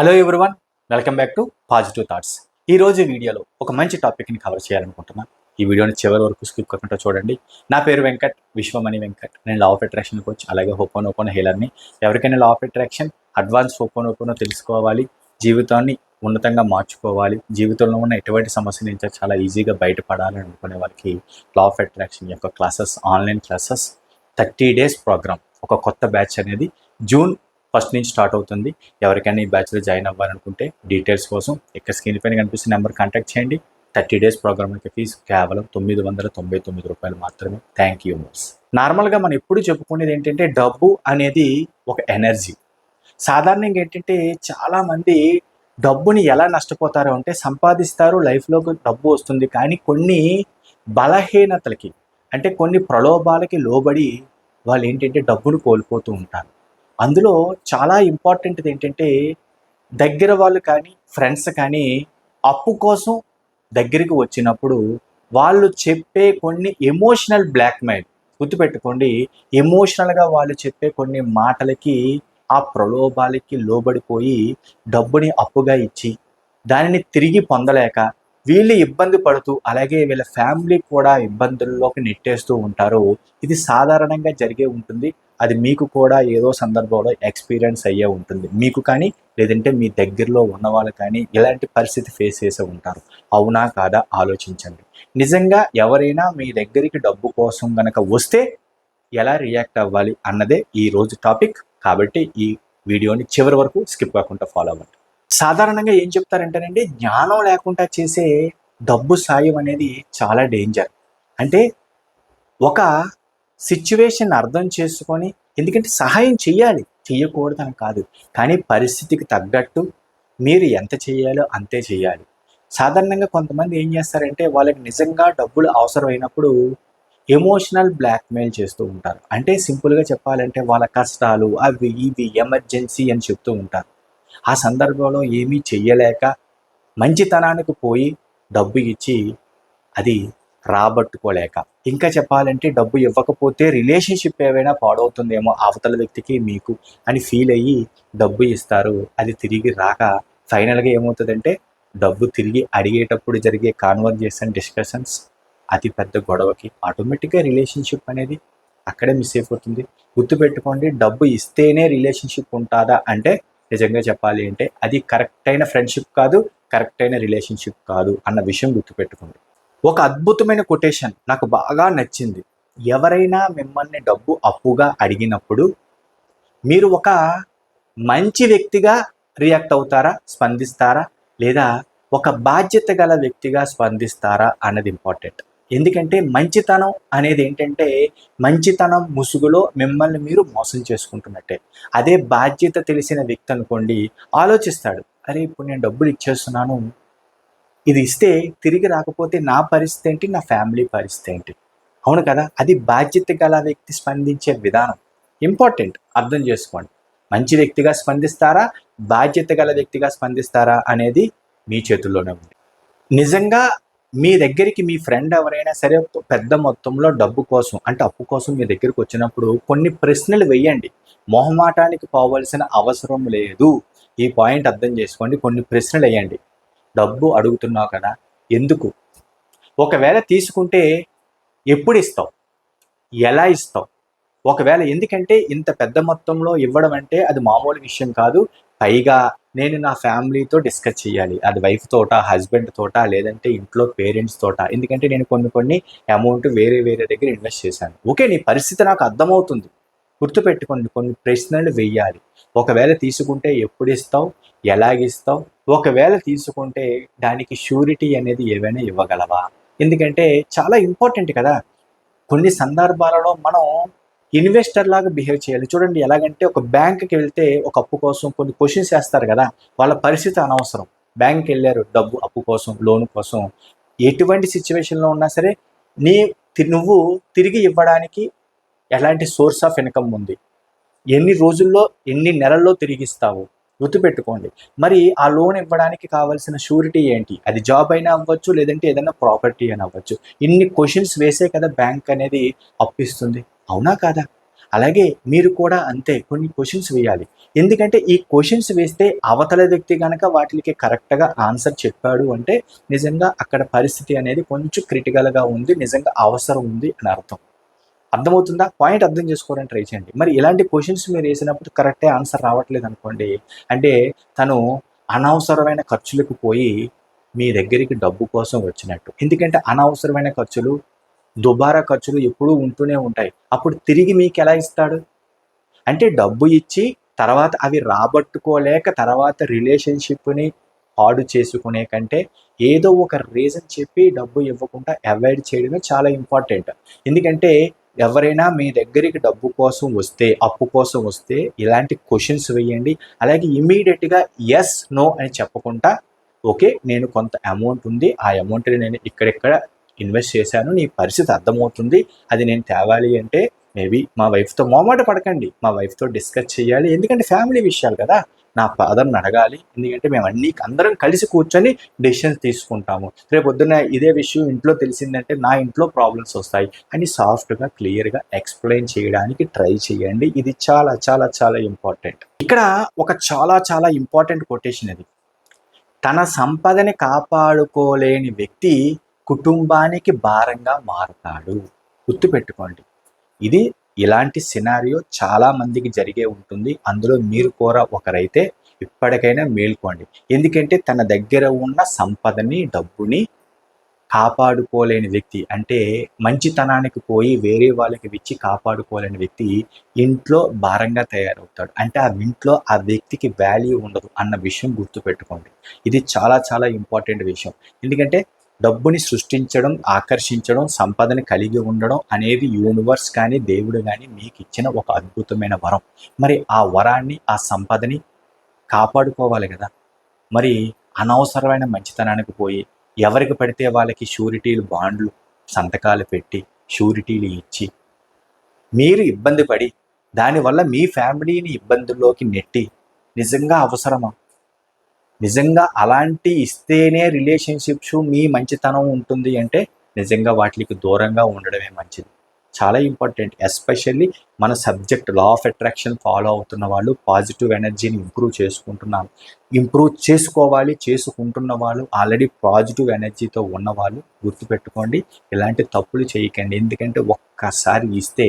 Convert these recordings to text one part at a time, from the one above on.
Hello everyone, welcome back to positive thoughts. ఈరోజు వీడియోలో ఒక మంచి టాపిక్ని కవర్ చేయాలనుకుంటున్నా. ఈ వీడియోని చివరి వరకు స్కిప్ కాకుండా చూడండి. నా పేరు వెంకట్, విశ్వమణి వెంకట్. నేను లా ఆఫ్ అట్రాక్షన్ కోచ్, అలాగే హోపోనోపోనో హీలర్ని. ఎవరికైనా law of attraction, advance hooponopono తెలుసుకోవాలి, జీవితాన్ని ఉన్నతంగా మార్చుకోవాలి, జీవితంలో ఉన్న ఎటువంటి సమస్య నుంచి చాలా ఈజీగా బయటపడాలని అనుకునే వాళ్ళకి లా ఆఫ్ అట్రాక్షన్ యొక్క classes, online classes 30 days programme, ఒక కొత్త బ్యాచ్ అనేది జూన్ 1 నుంచి స్టార్ట్ అవుతుంది. ఎవరికైనా ఈ బ్యాచ్లో జాయిన్ అవ్వాలనుకుంటే డీటెయిల్స్ కోసం ఇక్కడ స్క్రీన్ పైన కనిపిస్తున్న నెంబర్ కాంటాక్ట్ చేయండి. 30 days ప్రోగ్రామ్ యొక్క ఫీజు కేవలం ₹999 మాత్రమే. థ్యాంక్ యూ మోర్స్. నార్మల్గా మనం ఎప్పుడు చెప్పుకునేది ఏంటంటే డబ్బు అనేది ఒక ఎనర్జీ. సాధారణంగా ఏంటంటే చాలామంది డబ్బుని ఎలా నష్టపోతారో అంటే సంపాదిస్తారు, లైఫ్లోకి డబ్బు వస్తుంది, కానీ కొన్ని బలహీనతలకి అంటే కొన్ని ప్రలోభాలకి లోబడి వాళ్ళు ఏంటంటే డబ్బును కోల్పోతూ ఉంటారు. అందులో చాలా ఇంపార్టెంట్ది ఏంటంటే దగ్గర వాళ్ళు కానీ ఫ్రెండ్స్ కానీ అప్పు కోసం దగ్గరికి వచ్చినప్పుడు వాళ్ళు చెప్పే కొన్ని ఎమోషనల్ బ్లాక్మెయిల్, గుర్తుపెట్టుకోండి, ఎమోషనల్గా వాళ్ళు చెప్పే కొన్ని మాటలకి ఆ ప్రలోభాలకి లోబడిపోయి డబ్బుని అప్పుగా ఇచ్చి దానిని తిరిగి పొందలేక వీళ్ళు ఇబ్బంది పడుతూ అలాగే వీళ్ళ ఫ్యామిలీ కూడా ఇబ్బందుల్లోకి నెట్టేస్తూ ఉంటారు. ఇది సాధారణంగా జరిగే ఉంటుంది. అది మీకు కూడా ఏదో సందర్భంలో ఎక్స్పీరియన్స్ అయ్యే ఉంటుంది. మీకు కానీ లేదంటే మీ దగ్గరలో ఉన్న వాళ్ళు కానీ ఇలాంటి పరిస్థితి ఫేస్ చేసే ఉంటారు. అవునా కాదా ఆలోచించండి. నిజంగా ఎవరైనా మీ దగ్గరికి డబ్బు కోసం గనక వస్తే ఎలా రియాక్ట్ అవ్వాలి అన్నదే ఈ రోజు టాపిక్. కాబట్టి ఈ వీడియోని చివరి వరకు స్కిప్ కాకుండా ఫాలో అవ్వండి. సాధారణంగా ఏం చెప్తారంటేనండి, జ్ఞానం లేకుండా చేసే డబ్బు సాయం అనేది చాలా డేంజర్. అంటే ఒక సిచ్యువేషన్ అర్థం చేసుకొని, ఎందుకంటే సహాయం చేయాలి, చేయకూడదని కాదు, కానీ పరిస్థితికి తగ్గట్టు మీరు ఎంత చేయాలో అంతే చేయాలి. సాధారణంగా కొంతమంది ఏం చేస్తారంటే వాళ్ళకి నిజంగా డబ్బులు అవసరమైనప్పుడు ఎమోషనల్ బ్లాక్మెయిల్ చేస్తూ ఉంటారు. అంటే సింపుల్గా చెప్పాలంటే వాళ్ళ కష్టాలు అవి ఇవి ఎమర్జెన్సీ అని చెప్తూ ఉంటారు. ఆ సందర్భంలో ఏమీ చెయ్యలేక మంచితనానికి పోయి డబ్బు ఇచ్చి అది రాబట్టుకోలేక, ఇంకా చెప్పాలంటే డబ్బు ఇవ్వకపోతే రిలేషన్షిప్ ఏవైనా పాడవుతుందేమో అవతల వ్యక్తికి మీకు అని ఫీల్ అయ్యి డబ్బు ఇస్తారు. అది తిరిగి రాక ఫైనల్గా ఏమవుతుందంటే డబ్బు తిరిగి అడిగేటప్పుడు జరిగే కాన్వర్జేషన్, డిస్కషన్స్ అతి పెద్ద గొడవకి ఆటోమేటిక్గా రిలేషన్షిప్ అనేది అక్కడే మిస్ అయిపోతుంది. గుర్తుపెట్టుకోండి, డబ్బు ఇస్తేనే రిలేషన్షిప్ ఉంటుందా అంటే నిజంగా చెప్పాలి అంటే అది కరెక్ట్ అయిన ఫ్రెండ్షిప్ కాదు, కరెక్ట్ అయిన రిలేషన్షిప్ కాదు అన్న విషయం గుర్తుపెట్టుకోండి. ఒక అద్భుతమైన కొటేషన్ నాకు బాగా నచ్చింది. ఎవరైనా మిమ్మల్ని డబ్బు అప్పుగా అడిగినప్పుడు మీరు ఒక మంచి వ్యక్తిగా రియాక్ట్ అవుతారా, స్పందిస్తారా, లేదా ఒక బాధ్యత గల వ్యక్తిగా స్పందిస్తారా అన్నది ఇంపార్టెంట్. ఎందుకంటే మంచితనం అనేది ఏంటంటే మంచితనం ముసుగులో మిమ్మల్ని మీరు మోసం చేసుకుంటున్నట్టే. అదే బాధ్యత తెలిసిన వ్యక్తి అనుకోండి, ఆలోచిస్తాడు, అరే ఇప్పుడు నేను డబ్బులు ఇచ్చేస్తున్నాను, ఇది ఇస్తే తిరిగి రాకపోతే నా పరిస్థితి ఏంటి, నా ఫ్యామిలీ పరిస్థితి ఏంటి, అవును కదా. అది బాధ్యత గల వ్యక్తి స్పందించే విధానం ఇంపార్టెంట్, అర్థం చేసుకోండి. మంచి వ్యక్తిగా స్పందిస్తారా, బాధ్యత గల వ్యక్తిగా స్పందిస్తారా అనేది మీ చేతుల్లోనే ఉంది. నిజంగా మీ దగ్గరికి మీ ఫ్రెండ్ ఎవరైనా సరే పెద్ద మొత్తంలో డబ్బు కోసం అంటే అప్పు కోసం మీ దగ్గరికి వచ్చినప్పుడు కొన్ని ప్రశ్నలు వేయండి. మొహమాటానికి పోవలసిన అవసరం లేదు. ఈ పాయింట్ అర్థం చేసుకోండి. కొన్ని ప్రశ్నలు వేయండి. డబ్బు అడుగుతున్నావు కదా, ఎందుకు? ఒకవేళ తీసుకుంటే ఎప్పుడు ఇస్తావు, ఎలా ఇస్తావు? ఒకవేళ ఎందుకంటే ఇంత పెద్ద మొత్తంలో ఇవ్వడం అంటే అది మామూలు విషయం కాదు. పైగా నేను నా ఫ్యామిలీతో డిస్కస్ చేయాలి, అది వైఫ్ తోట, హస్బెండ్ తోట, లేదంటే ఇంట్లో పేరెంట్స్ తోట. ఎందుకంటే నేను కొన్ని అమౌంట్ వేరే దగ్గర ఇన్వెస్ట్ చేశాను. ఓకే, నీ పరిస్థితి నాకు అర్థమవుతుంది. గుర్తుపెట్టుకోండి, కొన్ని ప్రశ్నలు వెయ్యాలి. ఒకవేళ తీసుకుంటే ఎప్పుడు ఇస్తావు, ఎలాగిస్తావు? ఒకవేళ తీసుకుంటే దానికి షూరిటీ అనేది ఏవైనా ఇవ్వగలవా? ఎందుకంటే చాలా ఇంపార్టెంట్ కదా. కొన్ని సందర్భాలలో మనం ఇన్వెస్టర్ లాగా బిహేవ్ చేయాలి. చూడండి ఎలాగంటే ఒక బ్యాంక్కి వెళ్తే ఒక అప్పు కోసం కొన్ని క్వశ్చన్స్ వేస్తారు కదా, వాళ్ళ పరిస్థితి అనవసరం. బ్యాంక్కి వెళ్ళారు డబ్బు అప్పు కోసం, లోన్ కోసం. ఎటువంటి సిచ్యువేషన్లో ఉన్నా సరే నువ్వు తిరిగి ఇవ్వడానికి ఎలాంటి సోర్స్ ఆఫ్ ఇన్కమ్ ఉంది, ఎన్ని రోజుల్లో ఎన్ని నెలల్లో తిరిగిస్తావు, గుర్తుపెట్టుకోండి. మరి ఆ లోన్ ఇవ్వడానికి కావాల్సిన షూరిటీ ఏంటి? అది జాబ్ అయినా అవ్వచ్చు, లేదంటే ఏదైనా ప్రాపర్టీ అయినా అవ్వచ్చు. ఇన్ని క్వశ్చన్స్ వేసే కదా బ్యాంక్ అనేది అప్పిస్తుంది, అవునా కాదా? అలాగే మీరు కూడా అంతే కొన్ని క్వశ్చన్స్ వేయాలి. ఎందుకంటే ఈ క్వశ్చన్స్ వేస్తే అవతల వ్యక్తి గనక వాటికి కరెక్ట్‌గా ఆన్సర్ చెప్పాడు అంటే నిజంగా అక్కడ పరిస్థితి అనేది కొంచెం క్రిటికల్‌గా ఉంది. నిజంగా అవసరం ఉంది అని అర్థం. అర్థమవుతుందా? పాయింట్ అర్థం చేసుకోవడానికి ట్రై చేయండి. మరి ఇలాంటి క్వశ్చన్స్ మీరు వేసినప్పుడు కరెక్టే ఆన్సర్ రావట్లేదనుకోండి, అంటే తను అనవసరమైన ఖర్చులకు పోయి మీ దగ్గరికి డబ్బు కోసం వచ్చినట్టు. ఎందుకంటే అనవసరమైన ఖర్చులు, దుబారా ఖర్చులు ఎప్పుడూ ఉంటూనే ఉంటాయి. అప్పుడు తిరిగి మీకెలా ఇస్తాడు? అంటే డబ్బు ఇచ్చి తర్వాత అవి రాబట్టుకోలేక తర్వాత రిలేషన్‌షిప్‌ని పాడు చేసుకునే కంటే ఏదో ఒక రీజన్ చెప్పి డబ్బు ఇవ్వకుండా అవాయిడ్ చేయడమే చాలా ఇంపార్టెంట్. ఎందుకంటే ఎవరైనా మీ దగ్గరికి డబ్బు కోసం వస్తే, అప్పు కోసం వస్తే ఇలాంటి క్వెషన్స్ వేయండి. అలాగే ఇమ్మీడియేట్‌గా యెస్, నో అని చెప్పకుండా ఓకే. నేను కొంత అమౌంట్ ఉంది. ఆ అమౌంట్‌ని నేను ఇక్కడిక్కడ ఇన్వెస్ట్ చేశాను. నీ పరిస్థితి అర్థమవుతుంది. అది నేను తేవాలి అంటే మేబీ మా వైఫ్‌తో మొహమాట పడకండి. మా వైఫ్‌తో డిస్కస్ చేయాలి. ఎందుకంటే ఫ్యామిలీ విషయాలు కదా! నా ఫాదర్‌ని అడగాలి. ఎందుకంటే మేము అందరం కలిసి కూర్చొని డెసిషన్స్ తీసుకుంటాము. రేపొద్దున్న ఇదే విషయం ఇంట్లో తెలిసిందంటే నా ఇంట్లో ప్రాబ్లమ్స్ వస్తాయి అని సాఫ్ట్‌గా, క్లియర్‌గా ఎక్స్‌ప్లెయిన్ చేయడానికి ట్రై చేయండి. ఇది చాలా చాలా చాలా ఇంపార్టెంట్. ఇక్కడ ఒక చాలా చాలా ఇంపార్టెంట్ కొటేషన్ ఇది. తన సంపదని కాపాడుకోలేని వ్యక్తి కుటుంబానికి భారంగా మారతాడు. గుర్తుపెట్టుకోండి. ఇది ఇలాంటి సినారియో చాలా మందికి జరిగే ఉంటుంది. అందులో మీరు కూడా ఒకరైతే ఇప్పటికైనా మేల్కోండి. ఎందుకంటే తన దగ్గర ఉన్న సంపదని, డబ్బుని కాపాడుకోలేని వ్యక్తి అంటే మంచితనానికి పోయి వేరే వాళ్ళకి ఇచ్చి కాపాడుకోలేని వ్యక్తి ఇంట్లో భారంగా తయారవుతాడు. అంటే ఆ ఇంట్లో ఆ వ్యక్తికి వాల్యూ ఉండదు అన్న విషయం గుర్తుపెట్టుకోండి. ఇది చాలా చాలా ఇంపార్టెంట్ విషయం. ఎందుకంటే డబ్బుని సృష్టించడం, ఆకర్షించడం, సంపదని కలిగి ఉండడం అనేది యూనివర్స్ కానీ, దేవుడు కానీ మీకు ఇచ్చిన ఒక అద్భుతమైన వరం. మరి ఆ వరాన్ని, ఆ సంపదని కాపాడుకోవాలి కదా! మరి అనవసరమైన మంచితనానికి పోయి ఎవరికి పడితే వాళ్ళకి షూరిటీలు, బాండ్లు సంతకాలు పెట్టి, షూరిటీలు ఇచ్చి, మీరు ఇబ్బంది పడి, దానివల్ల మీ ఫ్యామిలీని ఇబ్బందుల్లోకి నెట్టి నిజంగా అవసరమా? నిజంగా అలాంటి ఇస్తేనే రిలేషన్‌షిప్స్ మీ మంచితనం ఉంటుంది అంటే నిజంగా వాటిలికి దూరంగా ఉండడమే మంచిది. చాలా ఇంపార్టెంట్. ఎస్పెషల్లీ మన subject law of attraction follow అవుతున్న వాళ్ళు పాజిటివ్ ఎనర్జీని ఇంప్రూవ్ చేసుకోవాలి. చేసుకుంటున్న వాళ్ళు, ఆల్రెడీ పాజిటివ్ ఎనర్జీతో ఉన్నవాళ్ళు గుర్తుపెట్టుకోండి. ఇలాంటి తప్పులు చేయకండి. ఎందుకంటే ఒక్కసారి ఇస్తే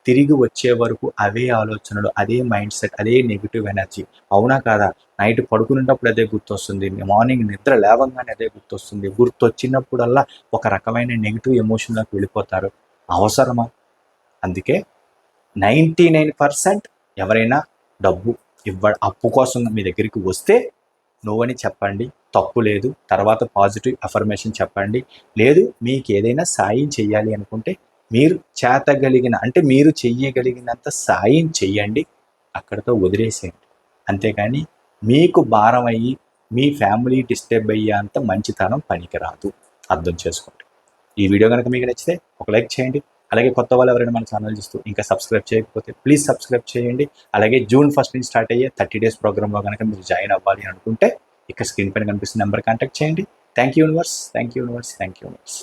తిరిగి వచ్చే వరకు అవే ఆలోచనలు, అదే మైండ్ సెట్, అదే నెగిటివ్ ఎనర్జీ. అవునా కాదా? నైట్ పడుకునేటప్పుడు అదే గుర్తొస్తుంది. మార్నింగ్ నిద్ర లేవంగానే అదే గుర్తొస్తుంది. గుర్తొచ్చినప్పుడల్లా ఒక రకమైన నెగిటివ్ ఎమోషన్‌లోకి వెళ్ళిపోతారు. అవసరమా? అందుకే 99% ఎవరైనా డబ్బు అప్పు కోసం మీ దగ్గరికి వస్తే నో అని చెప్పండి. తప్పు లేదు. తర్వాత పాజిటివ్ అఫర్మేషన్ చెప్పండి. లేదు మీకు ఏదైనా సాయం చేయాలి అనుకుంటే మీరు అంటే మీరు చెయ్యగలిగినంత సాయం చెయ్యండి. అక్కడితో వదిలేసేయండి. అంతేగాని మీకు భారం అయ్యి మీ ఫ్యామిలీ డిస్టర్బ్ అయ్యేంత మంచితనం పనికిరాదు. అర్థం చేసుకోండి. ఈ వీడియో కనుక మీకు నచ్చితే ఒక లైక్ చేయండి. అలాగే కొత్త వాళ్ళు ఎవరైనా మన ఛానల్ చూస్తూ ఇంకా సబ్స్క్రైబ్ చేయకపోతే ప్లీజ్ సబ్స్క్రైబ్ చేయండి. అలాగే జూన్ 1 నుంచి స్టార్ట్ అయ్యే 30 డేస్ ప్రోగ్రామ్‌లో కనుక మీరు జాయిన్ అవ్వాలి అనుకుంటే ఇక్కడ స్క్రీన్ పైన కనిపిస్తున్న నెంబర్ కాంటాక్ట్ చేయండి. Thank you universe. Thank you universe. Thank you universe.